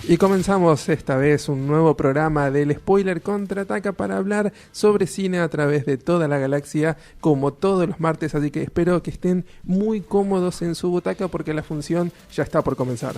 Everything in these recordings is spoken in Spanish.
Y comenzamos esta vez un nuevo programa del Spoiler Contraataca para hablar sobre cine a través de toda la galaxia, como todos los martes, así que espero que estén muy cómodos en su butaca porque la función ya está por comenzar.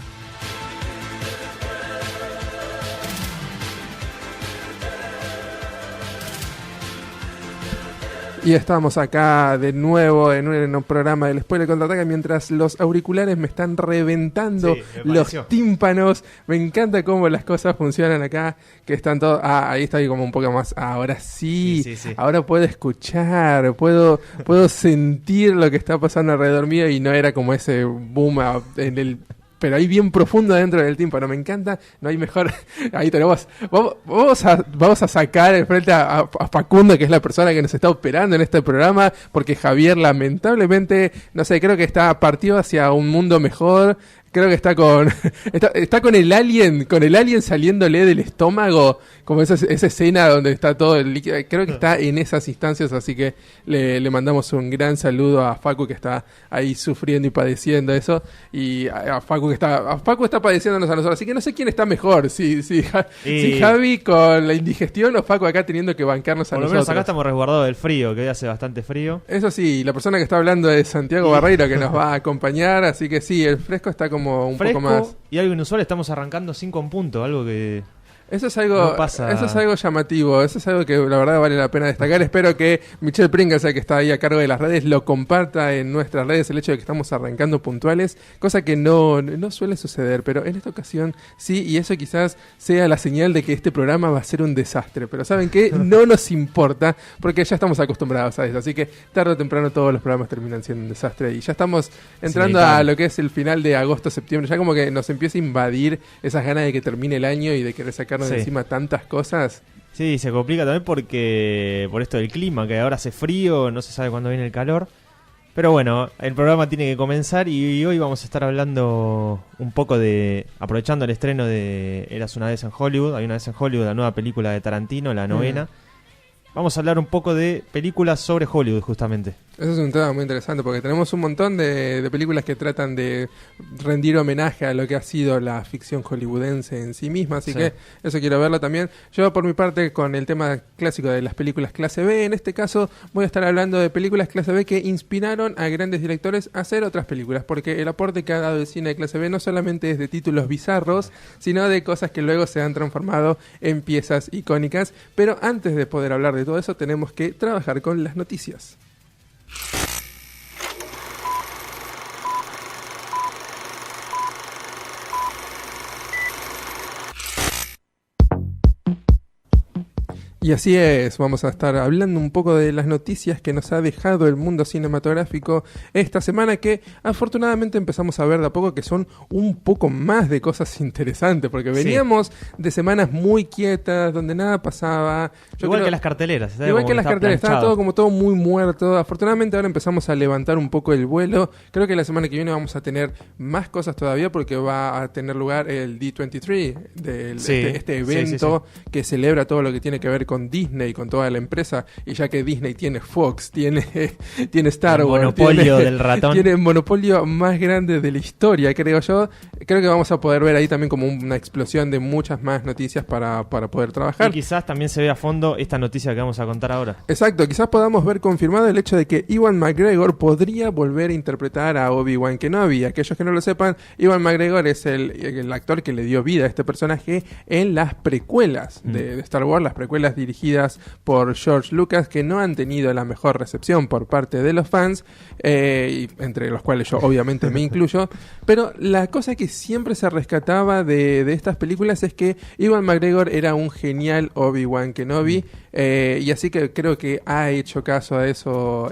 Y estamos acá de nuevo en un programa del Spoiler Contraataca mientras los auriculares me están reventando los tímpanos. Me encanta cómo las cosas funcionan acá, que están todos... ahí estoy como un poco más... Ahora sí. Ahora puedo escuchar, puedo sentir lo que está pasando alrededor mío y no era como ese boom en el... Pero ahí bien profundo dentro del tímpano, me encanta, no hay mejor. Ahí tenemos. Vamos a sacar el frente a Facundo, que es la persona que nos está operando en este programa, porque Javier, lamentablemente, no sé, creo que está partido hacia un mundo mejor. Creo que está con el alien saliéndole del estómago, como esa escena donde está todo el líquido. Creo que está en esas instancias, así que le mandamos un gran saludo a Facu, que está ahí sufriendo y padeciendo eso, y a Facu está padeciéndonos a nosotros, así que no sé quién está mejor, si Javi con la indigestión o Facu acá teniendo que bancarnos a nosotros. Por lo menos acá estamos resguardados del frío, que hoy hace bastante frío. Eso sí, la persona que está hablando es Santiago Barreiro, que nos va a acompañar, así que sí, el fresco está como un fresco, poco más. Y algo inusual, estamos arrancando 5 en punto, algo que... Eso es algo, no pasa. Eso es algo llamativo, eso es algo que la verdad vale la pena destacar. Espero que Michelle Pringles, que está ahí a cargo de las redes, lo comparta en nuestras redes, el hecho de que estamos arrancando puntuales, cosa que no suele suceder, pero en esta ocasión sí, y eso quizás sea la señal de que este programa va a ser un desastre, pero ¿saben qué? No nos importa, porque ya estamos acostumbrados a eso, así que tarde o temprano todos los programas terminan siendo un desastre, y ya estamos entrando a lo que es el final de agosto, septiembre, ya como que nos empieza a invadir esas ganas de que termine el año y de querer sacarnos de encima tantas cosas. Sí, se complica también porque por esto del clima, que ahora hace frío, no se sabe cuándo viene el calor. Pero bueno, el programa tiene que comenzar y hoy vamos a estar hablando un poco de... Aprovechando el estreno de Eras una vez en Hollywood. Hay una vez en Hollywood, la nueva película de Tarantino, la novena. Vamos a hablar un poco de películas sobre Hollywood, justamente. Eso es un tema muy interesante porque tenemos un montón de películas que tratan de rendir homenaje a lo que ha sido la ficción hollywoodense en sí misma, así que eso quiero verlo también. Yo por mi parte con el tema clásico de las películas clase B, en este caso voy a estar hablando de películas clase B que inspiraron a grandes directores a hacer otras películas, porque el aporte que ha dado el cine de clase B no solamente es de títulos bizarros, sino de cosas que luego se han transformado en piezas icónicas. Pero antes de poder hablar de todo eso tenemos que trabajar con las noticias. Y así es, vamos a estar hablando un poco de las noticias que nos ha dejado el mundo cinematográfico esta semana, que afortunadamente empezamos a ver de a poco que son un poco más de cosas interesantes, porque veníamos de semanas muy quietas, donde nada pasaba. Igual que las carteleras. Estaba todo muy muerto. Afortunadamente ahora empezamos a levantar un poco el vuelo. Creo que la semana que viene vamos a tener más cosas todavía, porque va a tener lugar el D23, este evento que celebra todo lo que tiene que ver con Disney, con toda la empresa, y ya que Disney tiene Fox, tiene Star Wars, monopolio del ratón, tiene el monopolio más grande de la historia, creo yo. Creo que vamos a poder ver ahí también como una explosión de muchas más noticias para poder trabajar. Y quizás también se ve a fondo esta noticia que vamos a contar ahora. Exacto, quizás podamos ver confirmado el hecho de que Ewan McGregor podría volver a Obi-Wan Kenobi. Aquellos que no lo sepan, Ewan McGregor es el actor que le dio vida a este personaje en las precuelas de Star Wars, las precuelas dirigidas por George Lucas, que no han tenido la mejor recepción por parte de los fans, y entre los cuales yo obviamente me incluyo, pero la cosa que siempre se rescataba de estas películas es que Ewan McGregor era un genial Obi-Wan Kenobi, y así que creo que ha hecho caso a eso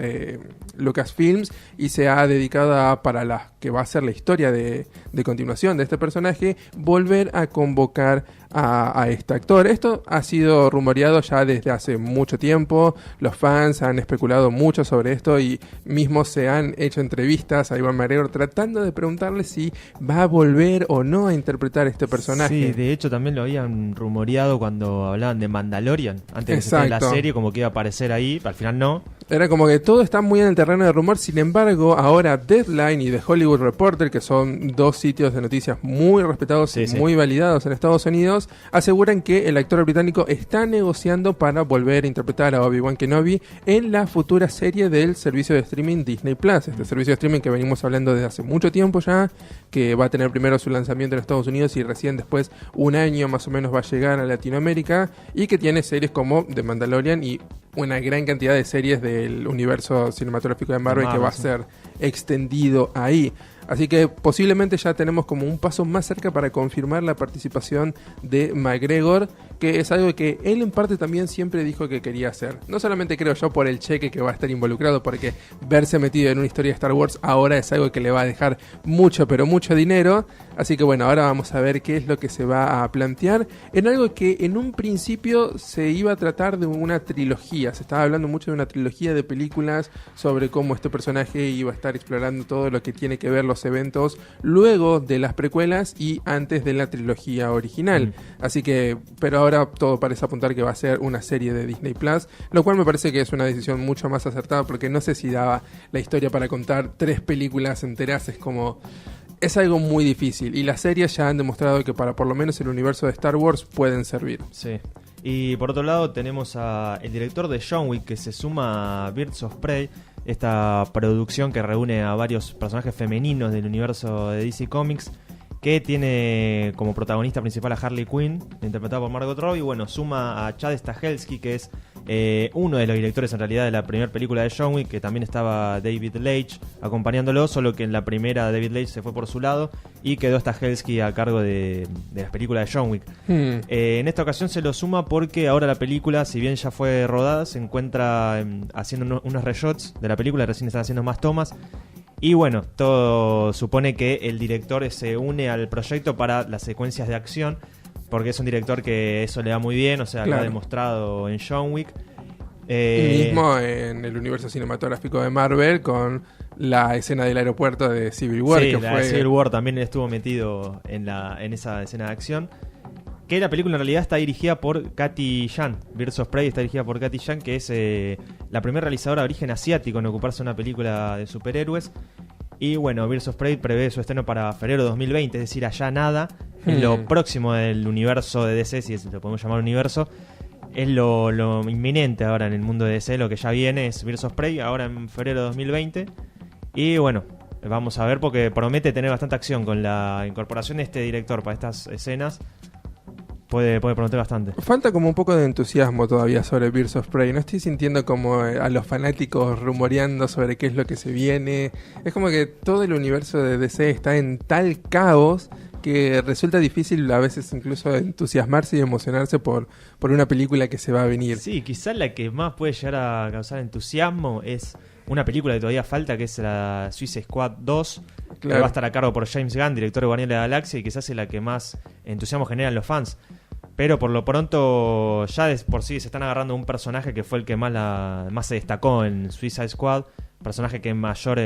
Lucasfilms y se ha dedicado para la que va a ser la historia de continuación de este personaje, volver a convocar a este actor. Esto ha sido rumoreado ya desde hace mucho tiempo, los fans han especulado mucho sobre esto y mismos se han hecho entrevistas a Ewan McGregor tratando de preguntarle si va a volver o no a interpretar este personaje. Sí, de hecho también lo habían rumoreado cuando hablaban de Mandalorian, antes que se de la serie, como que iba a aparecer ahí, al final no. Era como que todo está muy en el terreno de rumor. Sin embargo, ahora Deadline y The Hollywood Reporter, que son dos sitios de noticias muy respetados y muy validados en Estados Unidos, aseguran que el actor británico está negociando para volver a interpretar a Obi-Wan Kenobi en la futura serie del servicio de streaming Disney Plus. Este servicio de streaming que venimos hablando desde hace mucho tiempo ya, que va a tener primero su lanzamiento en Estados Unidos y recién después, un año más o menos, va a llegar a Latinoamérica, y que tiene series como The Mandalorian y una gran cantidad de series del universo cinematográfico de Marvel que va a ser extendido ahí. Así que posiblemente ya tenemos como un paso más cerca para confirmar la participación de McGregor, que es algo que él en parte también siempre dijo que quería hacer. No solamente creo yo por el cheque que va a estar involucrado, porque verse metido en una historia de Star Wars ahora es algo que le va a dejar mucho, pero mucho dinero. Así que bueno, ahora vamos a ver qué es lo que se va a plantear en algo que en un principio se iba a tratar de una trilogía. Se estaba hablando mucho de una trilogía de películas sobre cómo este personaje iba a estar explorando todo lo que tiene que ver los eventos luego de las precuelas y antes de la trilogía original. Así que, pero ahora todo parece apuntar que va a ser una serie de Disney Plus, lo cual me parece que es una decisión mucho más acertada, porque no sé si daba la historia para contar 3 películas enteras. Es algo muy difícil, y las series ya han demostrado que para por lo menos el universo de Star Wars pueden servir. Sí. Y por otro lado tenemos el director de John Wick, que se suma a Birds of Prey, esta producción que reúne a varios personajes femeninos del universo de DC Comics, que tiene como protagonista principal a Harley Quinn, interpretada por Margot Robbie. Y bueno, suma a Chad Stahelski, que es uno de los directores en realidad de la primera película de John Wick, que también estaba David Leitch acompañándolo, solo que en la primera David Leitch se fue por su lado y quedó Stahelski a cargo de las películas de John Wick. En esta ocasión se lo suma porque ahora la película, si bien ya fue rodada, se encuentra haciendo unos reshots de la película, recién están haciendo más tomas. Y bueno, todo supone que el director se une al proyecto para las secuencias de acción, porque es un director que eso le da muy bien, o sea, lo ha demostrado en John Wick. Y mismo en el universo cinematográfico de Marvel, con la escena del aeropuerto de Civil War. Sí, Civil War también estuvo metido en esa escena de acción. Que la película en realidad está dirigida por Katy Yan. Birds of Prey está dirigida por Katy Yan, que es la primera realizadora de origen asiático en ocuparse de una película de superhéroes. Y bueno, Birds of Prey prevé su estreno para febrero de 2020, es decir, allá nada. Es lo próximo del universo de DC, si lo podemos llamar universo. Es lo inminente ahora en el mundo de DC, lo que ya viene es Birds of Prey, ahora en febrero de 2020. Y bueno, vamos a ver, porque promete tener bastante acción con la incorporación de este director para estas escenas. Puede prometer bastante. Falta como un poco de entusiasmo todavía sobre Birds of Prey. No estoy sintiendo como a los fanáticos rumoreando sobre qué es lo que se viene. Es como que todo el universo de DC está en tal caos que resulta difícil a veces incluso entusiasmarse y emocionarse por una película que se va a venir. Sí, quizás la que más puede llegar a causar entusiasmo es una película que todavía falta, que es la Suicide Squad 2, que va a estar a cargo por James Gunn, director de Guardianes de la Galaxia, y quizás es la que más entusiasmo generan los fans. Pero por lo pronto ya de por sí se están agarrando un personaje que fue el que más se destacó en Suicide Squad, personaje que mayor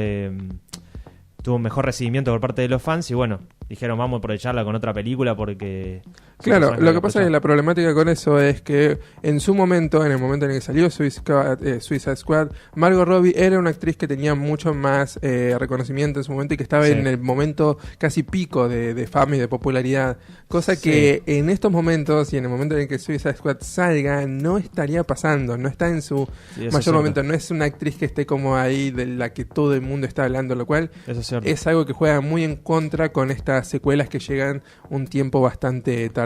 tuvo un mejor recibimiento por parte de los fans, y bueno, dijeron vamos a aprovecharla con otra película porque... Claro, lo que pasa es que la problemática con eso es que en su momento, en el momento en el que salió Suicide Squad, Margot Robbie era una actriz que tenía mucho más reconocimiento en su momento y que estaba en el momento casi pico de fama y de popularidad, cosa que en estos momentos y en el momento en el que Suicide Squad salga no estaría pasando, no está en su mayor momento, no es una actriz que esté como ahí de la que todo el mundo está hablando, lo cual es algo que juega muy en contra con estas secuelas que llegan un tiempo bastante tardío.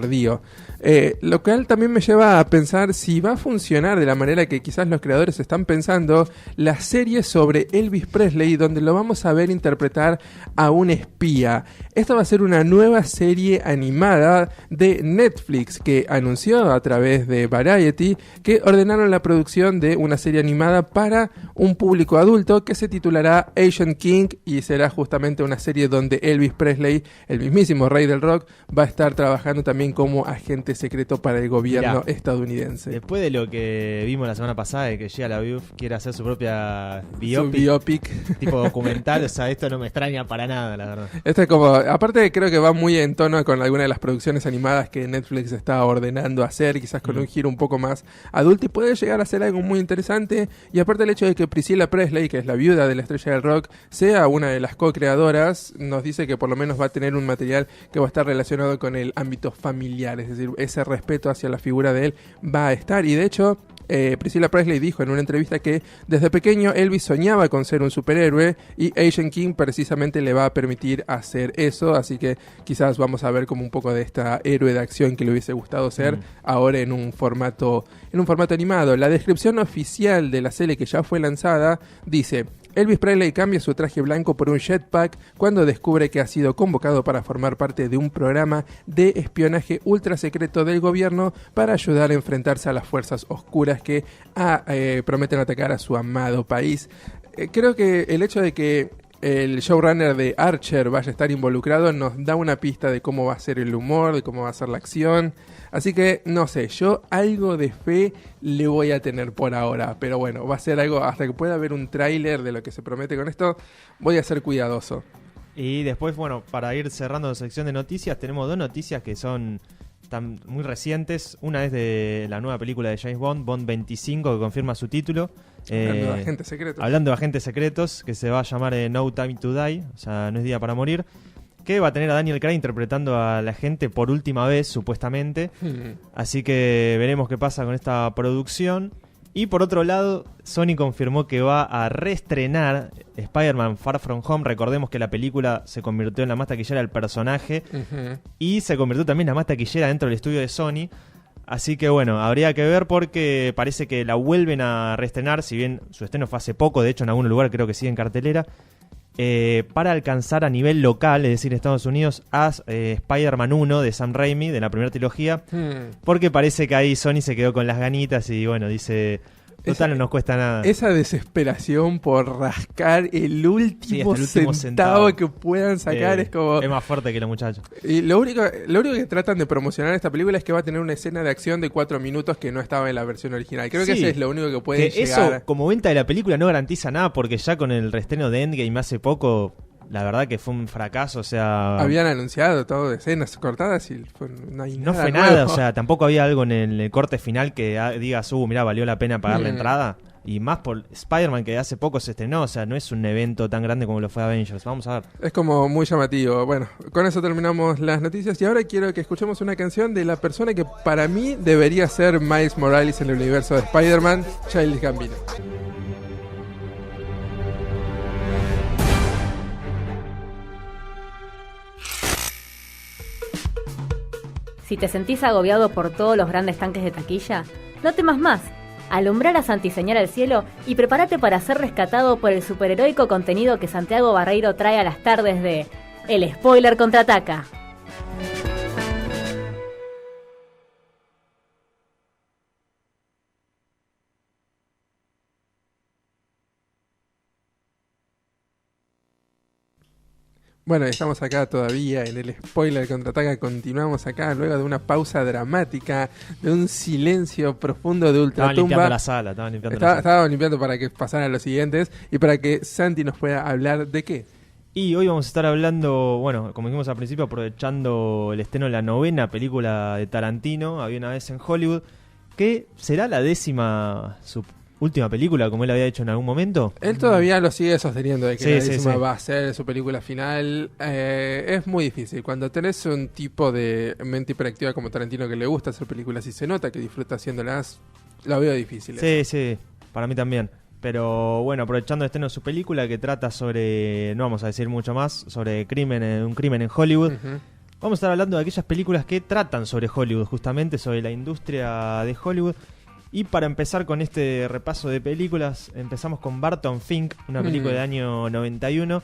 Lo cual también me lleva a pensar si va a funcionar de la manera que quizás los creadores están pensando la serie sobre Elvis Presley, donde lo vamos a ver interpretar a un espía. Esta va a ser una nueva serie animada de Netflix que anunció a través de Variety que ordenaron la producción de una serie animada para un público adulto que se titulará Asian King, y será justamente una serie donde Elvis Presley el mismísimo rey del rock, va a estar trabajando también como agente secreto para el gobierno estadounidense. Después de lo que vimos la semana pasada, de que Shia LaBeouf quiere hacer su propia biopic. Tipo documental, o sea, esto no me extraña para nada, la verdad. Esto es como, aparte creo que va muy en tono con alguna de las producciones animadas que Netflix está ordenando hacer, quizás con un giro un poco más adulto, y puede llegar a ser algo muy interesante. Y aparte el hecho de que Priscilla Presley, que es la viuda de la estrella del rock, sea una de las co-creadoras, nos dice que por lo menos va a tener un material que va a estar relacionado con el ámbito familiar, es decir, ese respeto hacia la figura de él va a estar. Y de hecho, Priscilla Presley dijo en una entrevista que desde pequeño Elvis soñaba con ser un superhéroe y Asian King precisamente le va a permitir hacer eso, así que quizás vamos a ver como un poco de esta héroe de acción que le hubiese gustado ser ahora en un formato animado. La descripción oficial de la serie que ya fue lanzada dice: Elvis Presley cambia su traje blanco por un jetpack cuando descubre que ha sido convocado para formar parte de un programa de espionaje ultra secreto del gobierno para ayudar a enfrentarse a las fuerzas oscuras que prometen atacar a su amado país. Creo que el hecho de que el showrunner de Archer vaya a estar involucrado nos da una pista de cómo va a ser el humor, de cómo va a ser la acción. Así que, no sé, yo algo de fe le voy a tener por ahora. Pero bueno, va a ser algo, hasta que pueda haber un tráiler de lo que se promete con esto, voy a ser cuidadoso. Y después, bueno, para ir cerrando la sección de noticias, tenemos dos noticias que son muy recientes. Una es de la nueva película de James Bond, Bond 25, que confirma su título. Hablando de agentes secretos. Hablando de agentes secretos, que se va a llamar No Time to Die, o sea, no es día para morir. Que va a tener a Daniel Craig interpretando a la gente por última vez, supuestamente. Así que veremos qué pasa con esta producción. Y por otro lado, Sony confirmó que va a reestrenar Spider-Man Far From Home. Recordemos que la película se convirtió en la más taquillera del personaje. Y se convirtió también en la más taquillera dentro del estudio de Sony. Así que bueno, habría que ver porque parece que la vuelven a reestrenar. Si bien su estreno fue hace poco, de hecho en algún lugar creo que sigue en cartelera. Para alcanzar a nivel local, es decir, Estados Unidos, a Spider-Man 1 de Sam Raimi, de la primera trilogía, porque parece que ahí Sony se quedó con las ganitas y bueno, dice, total no nos cuesta nada. Esa desesperación por rascar el último centavo que puedan sacar es como... Es más fuerte que los muchachos. Y lo único que tratan de promocionar esta película es que va a tener una escena de acción de 4 minutos que no estaba en la versión original. Creo que eso es lo único que puede llegar. Eso, como venta de la película, no garantiza nada porque ya con el reestreno de Endgame hace poco... La verdad que fue un fracaso, o sea... Habían anunciado todo de escenas cortadas y no fue nada, o sea, tampoco había algo en el corte final que digas, mirá, valió la pena pagar la entrada. Y más por Spider-Man, que hace poco se estrenó, o sea, no es un evento tan grande como lo fue Avengers. Vamos a ver. Es como muy llamativo. Bueno, con eso terminamos las noticias y ahora quiero que escuchemos una canción de la persona que para mí debería ser Miles Morales en el universo de Spider-Man, Childish Gambino. Si te sentís agobiado por todos los grandes tanques de taquilla, no temas más. Alumbrar a Santiseñor al cielo y prepárate para ser rescatado por el superheroico contenido que Santiago Barreiro trae a las tardes de El Spoiler Contraataca. Bueno, estamos acá todavía en el Spoiler Contraataca. Continuamos acá luego de una pausa dramática, de un silencio profundo de Ultratumba. Estaban limpiando la sala. Estaban limpiando para que pasaran los siguientes y para que Santi nos pueda hablar de qué. Y hoy vamos a estar hablando, bueno, como dijimos al principio, aprovechando el estreno de la 9ª película de Tarantino, Había una vez en Hollywood, que será la 10ª última película, como él había hecho en algún momento. Él todavía lo sigue sosteniendo de que la 10ª va a ser su película final. Es muy difícil. Cuando tenés un tipo de mente hiperactiva como Tarantino que le gusta hacer películas y se nota que disfruta haciéndolas, lo veo difícil. Sí, para mí también. Pero bueno, aprovechando el estreno de su película que trata sobre, no vamos a decir mucho más, sobre un crimen en Hollywood. Vamos a estar hablando de aquellas películas que tratan sobre Hollywood, justamente sobre la industria de Hollywood. Y para empezar con este repaso de películas, empezamos con Barton Fink, una película del año 91,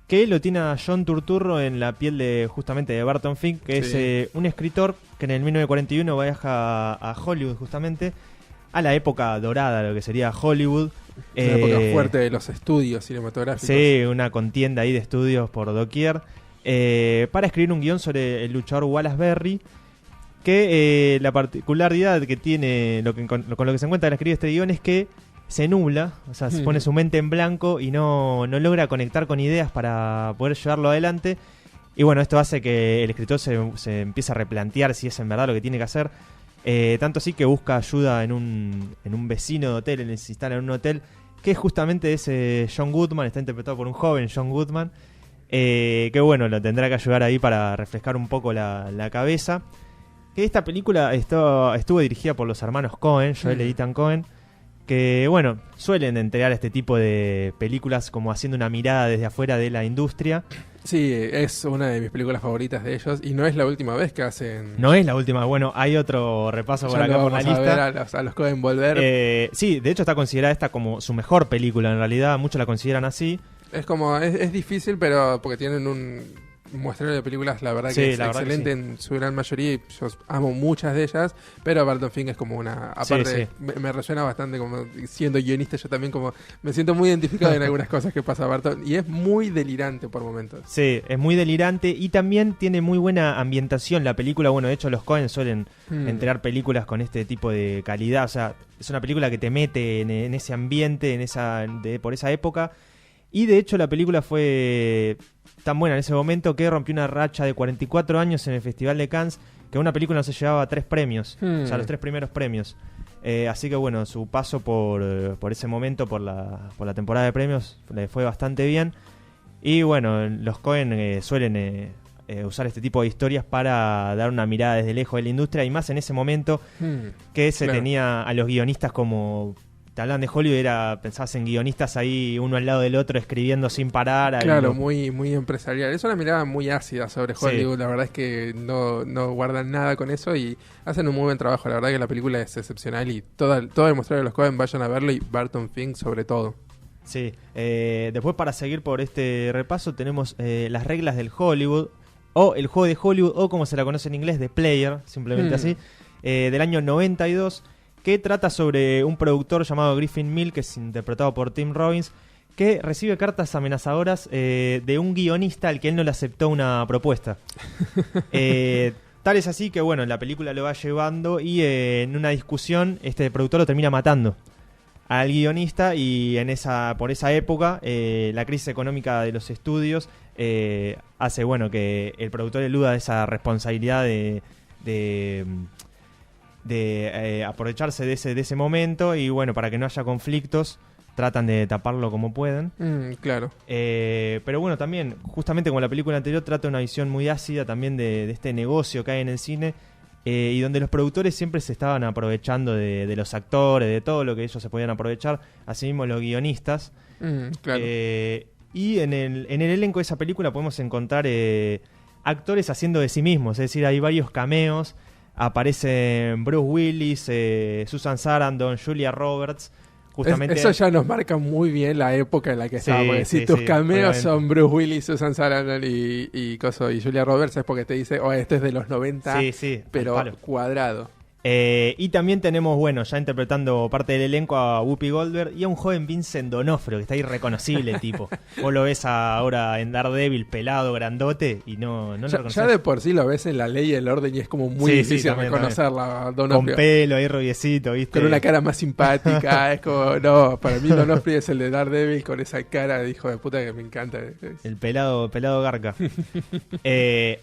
que lo tiene a John Turturro en la piel de justamente de Barton Fink, que es un escritor que en el 1941 viaja a Hollywood justamente, a la época dorada, lo que sería Hollywood. Una época fuerte de los estudios cinematográficos. Sí, una contienda ahí de estudios por doquier. para escribir un guión sobre el luchador Wallace Berry, que la particularidad que tiene, con lo que se encuentra al escribir este guión, es que se nubla, o sea, se pone su mente en blanco y no logra conectar con ideas para poder llevarlo adelante. Y bueno, esto hace que el escritor se empiece a replantear si es en verdad lo que tiene que hacer. Tanto así que busca ayuda en un vecino de hotel, él se instala en un hotel, que es justamente ese John Goodman, está interpretado por un joven John Goodman, que bueno, lo tendrá que ayudar ahí para refrescar un poco la cabeza. Que esta película estuvo dirigida por los hermanos Coen, Joel y Ethan Coen, que bueno, suelen entregar este tipo de películas como haciendo una mirada desde afuera de la industria. Sí, es una de mis películas favoritas de ellos y no es la última vez que hacen... No es la última, bueno, hay otro repaso por acá por la lista. A los Coen volver. Sí, de hecho está considerada esta como su mejor película en realidad, muchos la consideran así. Es como, es difícil, pero porque tienen un muestreo de películas, la verdad que es excelente en su gran mayoría y yo amo muchas de ellas, pero Barton Fink es como una... Aparte, me resuena bastante como siendo guionista, yo también como me siento muy identificado en algunas cosas que pasa Barton y es muy delirante por momentos. Sí, es muy delirante y también tiene muy buena ambientación la película. Bueno, de hecho los Coen suelen entregar películas con este tipo de calidad, o sea, es una película que te mete en ese ambiente, por esa época. Y de hecho la película fue tan buena en ese momento que rompió una racha de 44 años en el Festival de Cannes, que una película no se llevaba 3 premios, o sea, los 3 primeros premios. Así que bueno, su paso por ese momento, por la temporada de premios, le fue bastante bien. Y bueno, los Coen suelen usar este tipo de historias para dar una mirada desde lejos de la industria, y más en ese momento que se tenía a los guionistas como... Te hablan de Hollywood, pensabas en guionistas ahí uno al lado del otro escribiendo sin parar. Claro, muy, muy empresarial. Es una mirada muy ácida sobre Hollywood. Sí. La verdad es que no guardan nada con eso y hacen un muy buen trabajo. La verdad que la película es excepcional y todo el mostrador de los Coen vayan a verlo, y Barton Fink sobre todo. Sí, después para seguir por este repaso tenemos las reglas del Hollywood, o el juego de Hollywood, o como se la conoce en inglés, The Player, simplemente así, del año 92, que trata sobre un productor llamado Griffin Mill, que es interpretado por Tim Robbins, que recibe cartas amenazadoras de un guionista al que él no le aceptó una propuesta. Tal es así que, bueno, la película lo va llevando y en una discusión este productor lo termina matando al guionista, y por esa época la crisis económica de los estudios hace que el productor eluda esa responsabilidad de aprovecharse de ese momento, y bueno, para que no haya conflictos tratan de taparlo como pueden. Claro. Pero bueno, también, justamente como la película anterior, trata una visión muy ácida también de este negocio que hay en el cine, y donde los productores siempre se estaban aprovechando de los actores, de todo lo que ellos se podían aprovechar, así mismo los guionistas. Claro. Y en el elenco de esa película podemos encontrar actores haciendo de sí mismos, es decir, hay varios cameos. Aparecen Bruce Willis, Susan Sarandon, Julia Roberts. Justamente eso ya nos marca muy bien la época en la que estaba. Porque si tus cameos son Bruce Willis, Susan Sarandon y Julia Roberts, es porque te dice, esto es de los 90, pero cuadrado. Y también tenemos, ya interpretando parte del elenco, a Whoopi Goldberg y a un joven Vincent D'Onofrio, que está irreconocible el tipo. Vos lo ves ahora en Daredevil, pelado, grandote, y no lo reconoces. Ya de por sí lo ves en La Ley y el Orden y es como muy difícil reconocerla, D'Onofrio. Con pelo ahí rubiecito, ¿viste? Con una cara más simpática. Es como, para mí D'Onofrio es el de Daredevil, con esa cara de hijo de puta que me encanta. El pelado garca.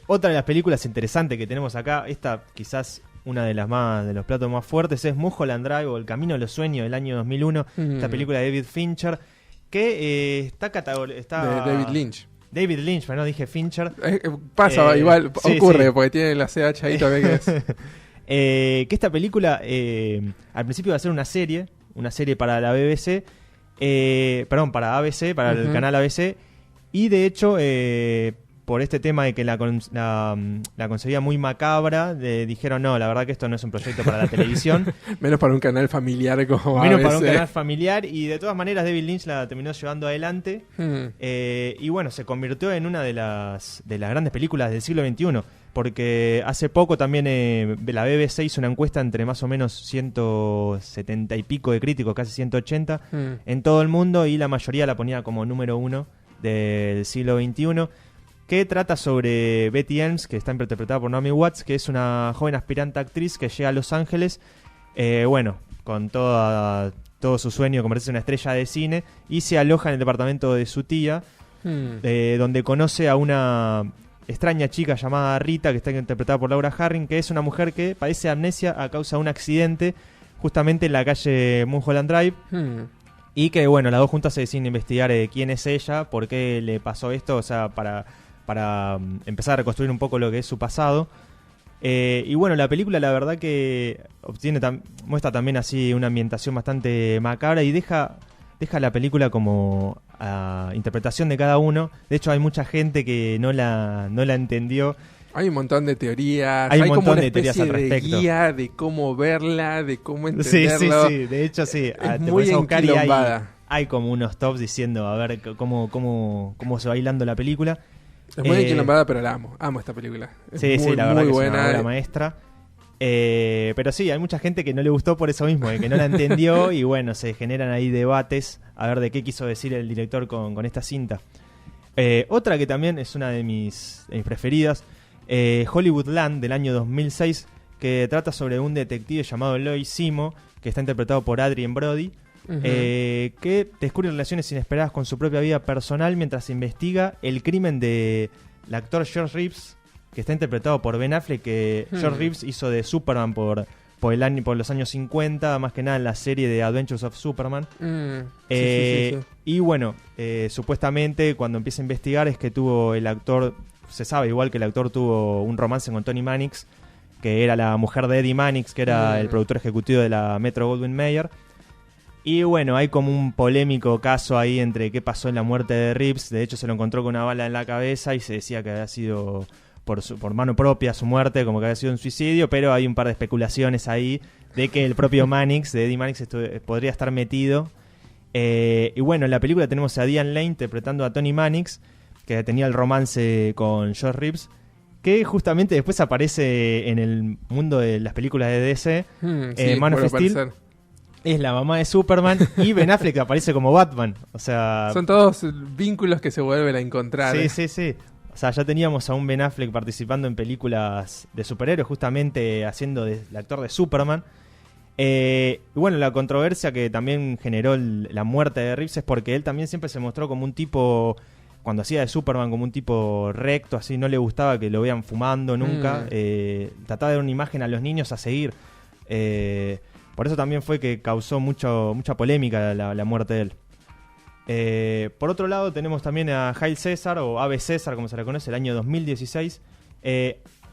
Otra de las películas interesantes que tenemos acá, esta quizás una de los platos más fuertes, es Mulholland Drive, o El Camino de los Sueños, del año 2001, esta película de David Fincher, que está de David Lynch. David Lynch, pero no dije Fincher. Pasa, igual, ocurre, porque tiene la CH ahí también que es. Que esta película al principio iba a ser una serie para la BBC, para ABC, para el canal ABC, y de hecho por este tema de que la concebía muy macabra, dijeron no, la verdad que esto no es un proyecto para la televisión. Menos para un canal familiar como Menos ABC. para un canal familiar, y de todas maneras David Lynch la terminó llevando adelante. Y bueno, se convirtió en una de las grandes películas del siglo XXI, porque hace poco también la BBC hizo una encuesta entre más o menos 170 y pico de críticos, casi 180 en todo el mundo, y la mayoría la ponía como número 1 del siglo XXI. que trata sobre Betty Elms, que está interpretada por Naomi Watts, que es una joven aspirante actriz que llega a Los Ángeles, con todo su sueño de convertirse en una estrella de cine, y se aloja en el departamento de su tía, donde conoce a una extraña chica llamada Rita, que está interpretada por Laura Harring, que es una mujer que padece amnesia a causa de un accidente justamente en la calle Mulholland Drive. Y que, bueno, las dos juntas se deciden investigar quién es ella, por qué le pasó esto, o sea, para empezar a reconstruir un poco lo que es su pasado. Y bueno, la película la verdad que muestra también así una ambientación bastante macabra y deja la película como a interpretación de cada uno. De hecho, hay mucha gente que no la entendió. Hay un montón de teorías, hay un como montón una de teorías al respecto. De guía de cómo verla, de cómo entenderlo. Sí, de hecho sí. Es muy enquilombada. Hay como unos tops diciendo a ver cómo se va hilando la película. Es muy enquilombada, pero la amo esta película. Es la verdad que buena, es una obra maestra. Pero sí, hay mucha gente que no le gustó por eso mismo, que no la entendió y bueno, se generan ahí debates a ver de qué quiso decir el director con esta cinta. Otra que también es una de mis preferidas, Hollywoodland del año 2006, que trata sobre un detective llamado Lloyd Simo, que está interpretado por Adrien Brody, que descubre relaciones inesperadas con su propia vida personal mientras investiga el crimen del actor George Reeves, que está interpretado por Ben Affleck, que George Reeves hizo de Superman por los años 50, más que nada en la serie de Adventures of Superman. Sí. Y bueno, supuestamente cuando empieza a investigar es que tuvo el actor, se sabe igual que el actor tuvo un romance con Toni Mannix, que era la mujer de Eddie Mannix, que era el productor ejecutivo de la Metro-Goldwyn-Mayer. Y bueno, hay como un polémico caso ahí entre qué pasó en la muerte de Reeves. De hecho, se lo encontró con una bala en la cabeza y se decía que había sido por mano propia su muerte, como que había sido un suicidio, pero hay un par de especulaciones ahí de que el propio Mannix, de Eddie Mannix, podría estar metido. Y bueno, en la película tenemos a Diane Lane interpretando a Toni Mannix, que tenía el romance con George Reeves, que justamente después aparece en el mundo de las películas de DC. Man of Steel es la mamá de Superman y Ben Affleck aparece como Batman. O sea, son todos vínculos que se vuelven a encontrar. Sí. O sea, ya teníamos a un Ben Affleck participando en películas de superhéroes, justamente haciendo el actor de Superman. Y bueno, la controversia que también generó la muerte de Reeves es porque él también siempre se mostró como un tipo, cuando hacía de Superman, como un tipo recto, así, no le gustaba que lo vean fumando nunca. Trataba de dar una imagen a los niños a seguir. Por eso también fue que causó mucha polémica la muerte de él. Por otro lado tenemos también a Hail César, o Ave César como se la conoce, el año 2016,